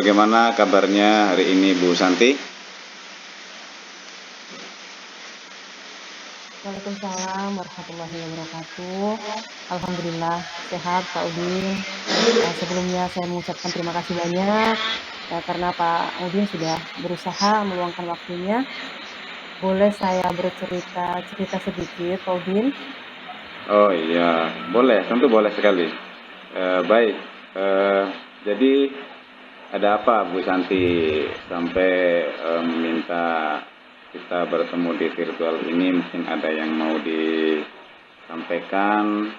bagaimana kabarnya hari ini Bu Santi? Waalaikumsalam warahmatullahi wabarakatuh. Alhamdulillah sehat Pak Udin. Sebelumnya saya mengucapkan terima kasih banyak karena Pak Udin sudah berusaha meluangkan waktunya. Boleh saya cerita sedikit Pak Udin? Oh iya, boleh, tentu boleh sekali. Baik, jadi ada apa Bu Santi sampai meminta kita bertemu di virtual ini? Mungkin ada yang mau disampaikan,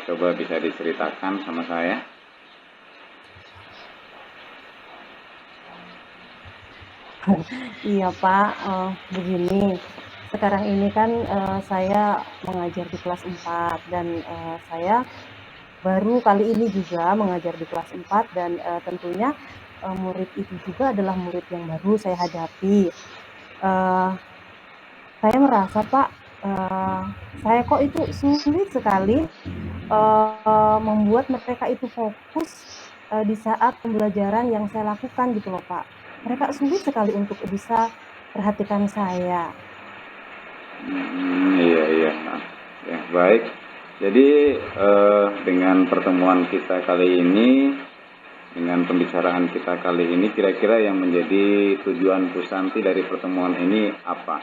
coba bisa diceritakan sama saya. Iya Pak, begini. Sekarang ini kan saya mengajar di kelas 4 dan saya baru kali ini juga mengajar di kelas 4 dan tentunya murid itu juga adalah murid yang baru saya hadapi. Saya merasa Pak, saya kok itu sulit sekali membuat mereka itu fokus di saat pembelajaran yang saya lakukan gitu loh Pak. Mereka sulit sekali untuk bisa perhatikan saya. Iya, iya. Ya, baik. Jadi dengan pertemuan kita kali ini, dengan pembicaraan kita kali ini, kira-kira yang menjadi tujuan Bu Santi dari pertemuan ini apa?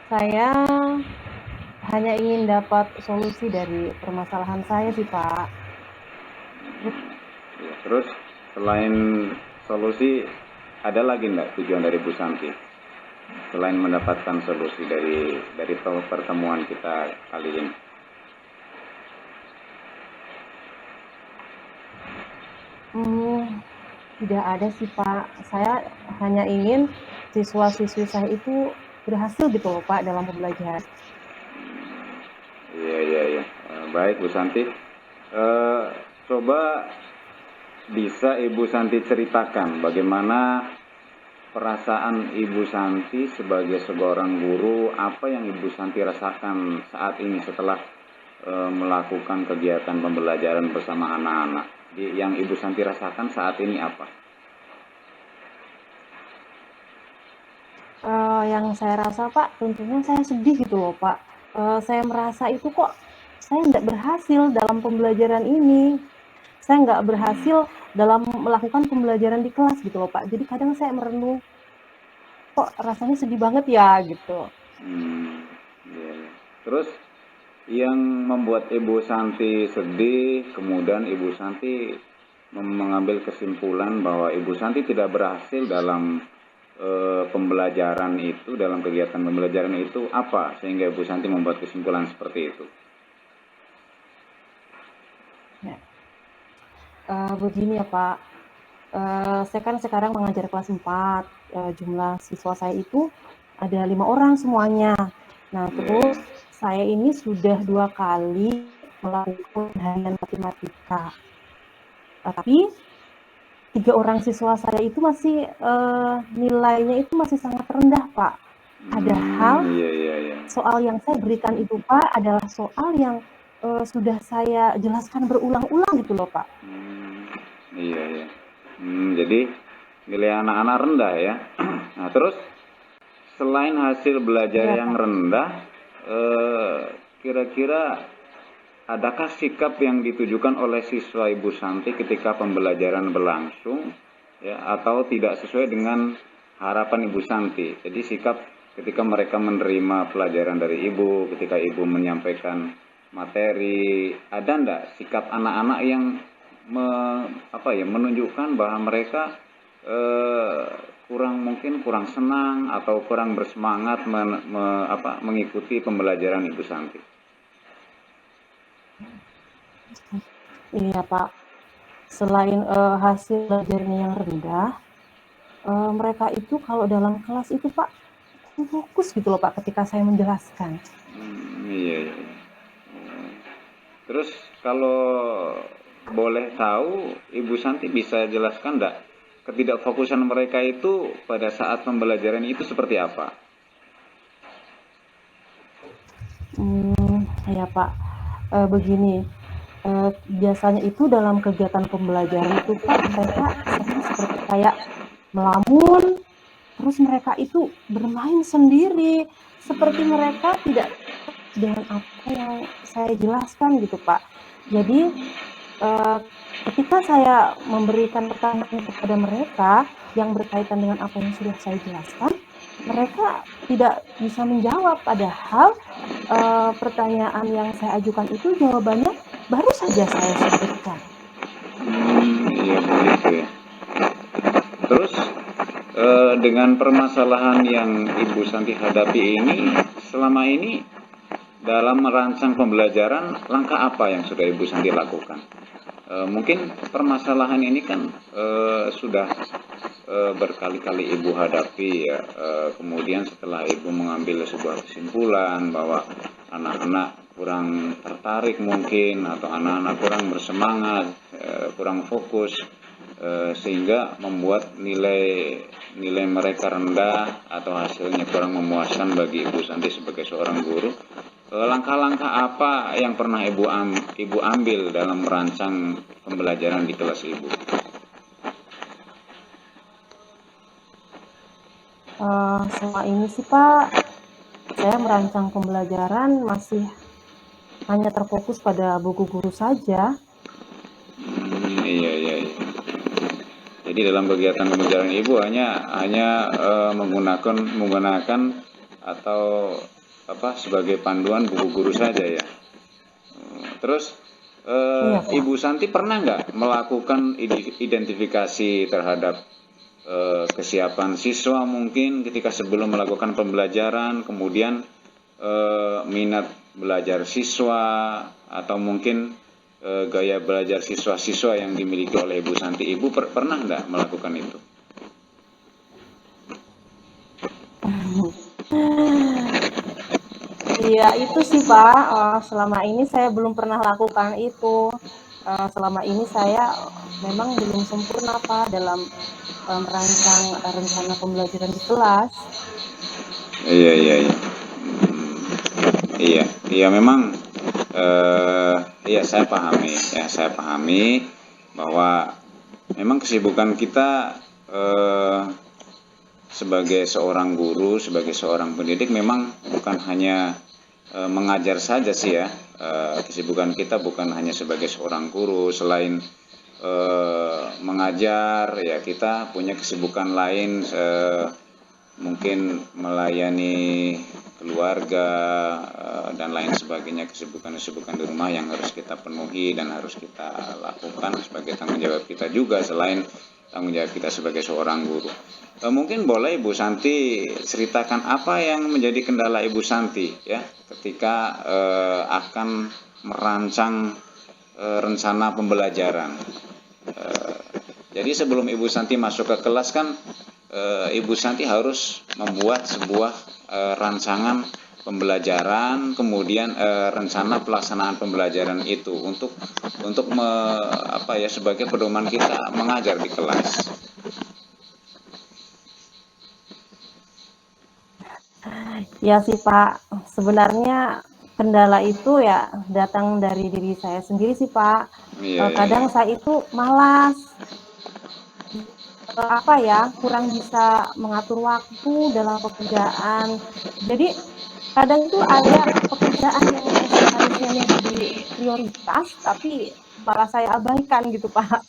Saya hanya ingin dapat solusi dari permasalahan saya sih Pak. Ya, terus selain solusi, ada lagi enggak tujuan dari Bu Santi? Selain mendapatkan solusi dari pertemuan kita kali ini. Tidak ada sih Pak. Saya hanya ingin siswa-siswi saya itu berhasil gitu loh Pak dalam pembelajaran. Iya, iya, iya. Baik Bu Santi. Coba bisa Ibu Santi ceritakan bagaimana perasaan Ibu Santi sebagai seorang guru, apa yang Ibu Santi rasakan saat ini setelah melakukan kegiatan pembelajaran bersama anak-anak. Yang Ibu Santi rasakan saat ini apa? Yang saya rasa Pak, tentunya saya sedih gitu loh Pak. Saya merasa itu kok saya nggak berhasil dalam pembelajaran ini. Saya nggak berhasil dalam melakukan pembelajaran di kelas gitu loh Pak. Jadi kadang saya merenung, kok rasanya sedih banget ya gitu. Iya. Terus yang membuat Ibu Santi sedih, kemudian Ibu Santi mengambil kesimpulan bahwa Ibu Santi tidak berhasil dalam pembelajaran itu, dalam kegiatan pembelajaran itu apa sehingga Ibu Santi membuat kesimpulan seperti itu? Begini ya Pak, saya kan sekarang mengajar kelas 4, jumlah siswa saya itu ada 5 orang semuanya. Nah, terus saya ini sudah 2 kali melakukan harian matematika. Tapi 3 orang siswa saya itu masih nilainya itu masih sangat rendah, Pak. Padahal Iya, iya, iya. soal yang saya berikan itu, Pak, adalah soal yang sudah saya jelaskan berulang-ulang gitu loh, Pak. Iya, iya. Jadi nilai anak-anak rendah ya. Nah, terus selain hasil belajar Iya, yang Pak. rendah, kira-kira adakah sikap yang ditujukan oleh siswa Ibu Santi ketika pembelajaran berlangsung, ya, atau tidak sesuai dengan harapan Ibu Santi? Jadi sikap ketika mereka menerima pelajaran dari Ibu, ketika Ibu menyampaikan materi, ada enggak sikap anak-anak yang menunjukkan bahwa mereka kurang senang atau kurang bersemangat mengikuti pembelajaran Ibu Santi? Iya, Pak. Selain hasil belajarnya yang rendah, mereka itu kalau dalam kelas itu, Pak, fokus gitu loh, Pak, ketika saya menjelaskan. Iya, iya. Terus kalau boleh tahu, Ibu Santi bisa jelaskan enggak ketidakfokusan mereka itu pada saat pembelajaran itu seperti apa? Ya Pak, begini. biasanya itu dalam kegiatan pembelajaran itu Pak, mereka seperti kayak melamun, terus mereka itu bermain sendiri, seperti mereka tidak dengan apa yang saya jelaskan gitu Pak. Jadi ketika saya memberikan pertanyaan kepada mereka yang berkaitan dengan apa yang sudah saya jelaskan, mereka tidak bisa menjawab, padahal pertanyaan yang saya ajukan itu jawabannya baru saja saya sebutkan. Iya begitu ya. Terus dengan permasalahan yang Ibu Santi hadapi ini, selama ini dalam merancang pembelajaran, langkah apa yang sudah Ibu Santi lakukan? Mungkin permasalahan ini kan sudah berkali-kali Ibu hadapi ya. Kemudian setelah Ibu mengambil sebuah kesimpulan bahwa anak-anak kurang tertarik mungkin, atau anak-anak kurang bersemangat, kurang fokus, sehingga membuat nilai mereka rendah atau hasilnya kurang memuaskan bagi Ibu Santi sebagai seorang guru. Langkah-langkah apa yang pernah Ibu ambil dalam merancang pembelajaran di kelas Ibu? Selama ini sih Pak, saya merancang pembelajaran masih hanya terfokus pada buku guru saja. Iya. Jadi dalam kegiatan pembelajaran Ibu hanya menggunakan atau sebagai panduan buku guru saja ya. Terus Iya, Pak. Ibu Santi pernah nggak melakukan identifikasi terhadap kesiapan siswa mungkin ketika sebelum melakukan pembelajaran, kemudian minat belajar siswa, atau mungkin gaya belajar siswa-siswa yang dimiliki oleh Ibu Santi? Ibu pernah nggak melakukan itu? Iya, itu sih Pak, selama ini saya belum pernah lakukan itu. Selama ini saya memang belum sempurna Pak dalam merancang rencana pembelajaran di kelas. Iya. Iya memang. Iya saya pahami bahwa memang kesibukan kita sebagai seorang guru, sebagai seorang pendidik memang bukan hanya mengajar saja sih ya. Kesibukan kita bukan hanya sebagai seorang guru, selain mengajar ya kita punya kesibukan lain, mungkin melayani keluarga dan lain sebagainya, kesibukan di rumah yang harus kita penuhi dan harus kita lakukan sebagai tanggung jawab kita juga selain tanggung jawab kita sebagai seorang guru. Mungkin boleh Ibu Santi ceritakan apa yang menjadi kendala Ibu Santi ya ketika akan merancang rencana pembelajaran. Jadi sebelum Ibu Santi masuk ke kelas kan Ibu Santi harus membuat sebuah rancangan pembelajaran, kemudian rencana pelaksanaan pembelajaran itu untuk sebagai pedoman kita mengajar di kelas. Ya sih Pak, sebenarnya kendala itu ya datang dari diri saya sendiri sih Pak. Kadang saya itu malas, kurang bisa mengatur waktu dalam pekerjaan. Jadi kadang itu ada pekerjaan yang seharusnya menjadi prioritas, tapi malah saya abaikan gitu Pak.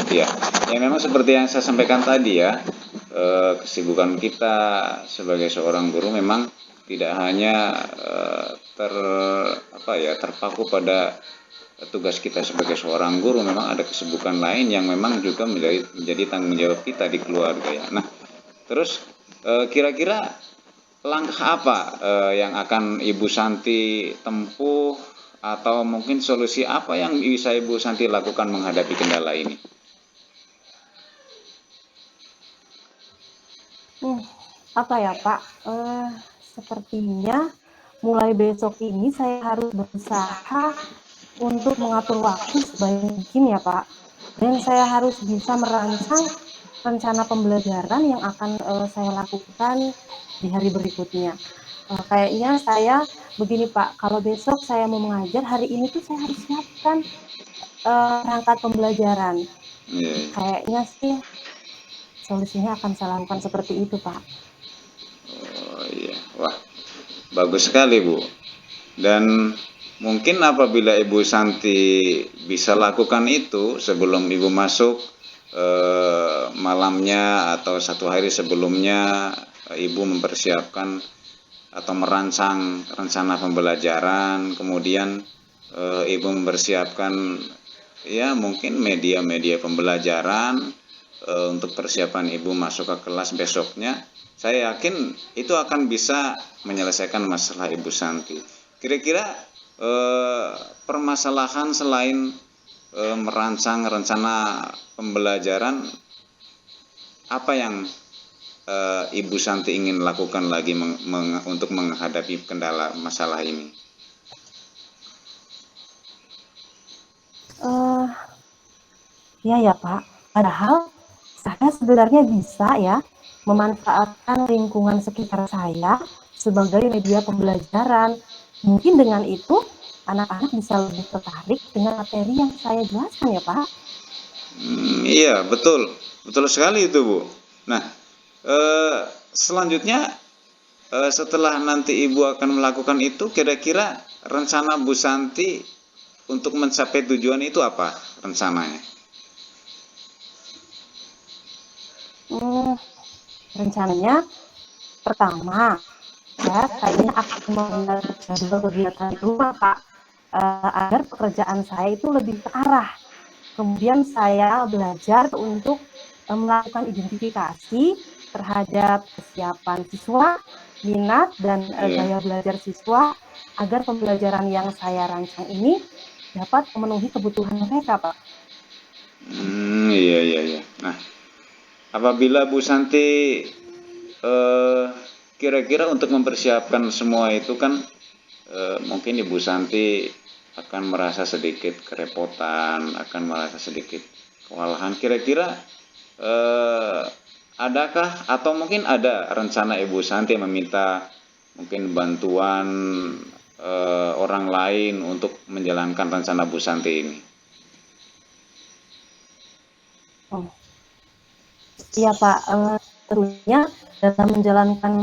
Iya. Ya memang seperti yang saya sampaikan tadi ya, kesibukan kita sebagai seorang guru memang tidak hanya terpaku pada tugas kita sebagai seorang guru, memang ada kesibukan lain yang memang juga menjadi tanggung jawab kita di keluarga ya. Nah, terus kira-kira langkah apa yang akan Ibu Santi tempuh, atau mungkin solusi apa yang bisa Ibu Santi lakukan menghadapi kendala ini? Apa ya Pak, sepertinya mulai besok ini saya harus berusaha untuk mengatur waktu sebaik mungkin ya Pak. Dan saya harus bisa merancang rencana pembelajaran yang akan saya lakukan di hari berikutnya. Kayaknya saya begini Pak, kalau besok saya mau mengajar, hari ini tuh saya harus siapkan perangkat pembelajaran. Iya, iya. Kayaknya sih solusinya akan saya lakukan seperti itu Pak. Oh iya, wah bagus sekali Bu. Dan mungkin apabila Ibu Santi bisa lakukan itu sebelum Ibu masuk malamnya atau satu hari sebelumnya, Ibu mempersiapkan atau merancang rencana pembelajaran, kemudian Ibu mempersiapkan ya mungkin media-media pembelajaran untuk persiapan Ibu masuk ke kelas besoknya, saya yakin itu akan bisa menyelesaikan masalah Ibu Santi. Kira-kira permasalahan selain merancang rencana pembelajaran, apa yang Ibu Santi ingin lakukan lagi untuk menghadapi kendala masalah ini? Uh, ya Pak, padahal saya sebenarnya bisa ya memanfaatkan lingkungan sekitar saya sebagai media pembelajaran. Mungkin dengan itu anak-anak bisa lebih tertarik dengan materi yang saya jelaskan ya Pak. Iya, betul. Betul sekali itu, Bu. Nah, selanjutnya setelah nanti Ibu akan melakukan itu, kira-kira rencana Bu Santi untuk mencapai tujuan itu apa rencananya? Rencananya pertama, saya kayaknya akan membuat jadwal kegiatan di rumah Pak, agar pekerjaan saya itu lebih terarah. Kemudian saya belajar untuk melakukan identifikasi terhadap kesiapan siswa, minat, dan Iya. gaya belajar siswa agar pembelajaran yang saya rancang ini dapat memenuhi kebutuhan mereka, Pak. Iya, iya, iya. Nah, apabila Bu Santi eh, kira-kira untuk mempersiapkan semua itu kan mungkin Ibu Santi akan merasa sedikit kerepotan, akan merasa sedikit kewalahan. Kira-kira eh, adakah atau mungkin ada rencana Ibu Santi meminta mungkin bantuan orang lain untuk menjalankan rencana Bu Santi ini? Oh, iya Pak, tentunya dalam menjalankan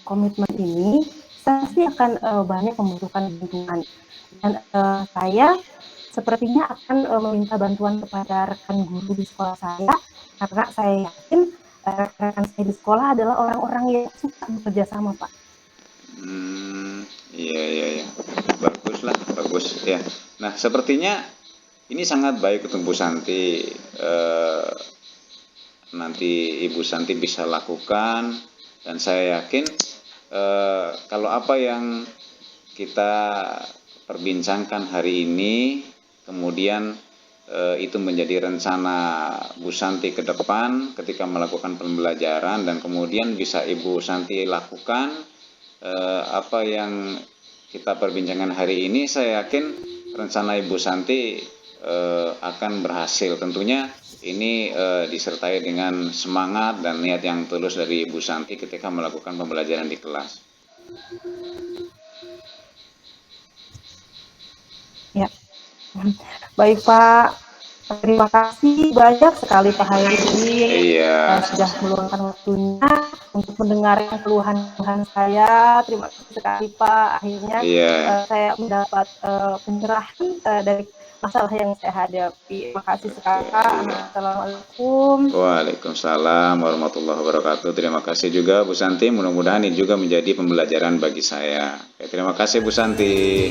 komitmen ini, saya pasti akan banyak membutuhkan bantuan. Dan saya sepertinya akan meminta bantuan kepada rekan guru di sekolah saya, karena saya yakin rekan saya di sekolah adalah orang-orang yang suka bekerja sama, Pak. Iya, iya, iya. Bagus lah, bagus ya. Nah, sepertinya ini sangat baik untuk Bu Santi. Nanti Ibu Santi bisa lakukan, dan saya yakin kalau apa yang kita perbincangkan hari ini kemudian itu menjadi rencana Bu Santi ke depan ketika melakukan pembelajaran, dan kemudian bisa Ibu Santi lakukan apa yang kita perbincangkan hari ini, saya yakin rencana Ibu Santi akan berhasil. Tentunya ini disertai dengan semangat dan niat yang tulus dari Ibu Santi ketika melakukan pembelajaran di kelas. Ya, baik Pak. Terima kasih banyak sekali Pak Hairudin Iya. sudah meluangkan waktunya untuk mendengarkan keluhan-keluhan saya. Terima kasih sekali Pak. Akhirnya Iya. saya mendapat pencerahan dari masalah yang saya hadapi. Terima kasih sekali Pak. Iya. Assalamualaikum. Waalaikumsalam warahmatullahi wabarakatuh. Terima kasih juga Bu Santi. Mudah-mudahan ini juga menjadi pembelajaran bagi saya. Oke, terima kasih Bu Santi.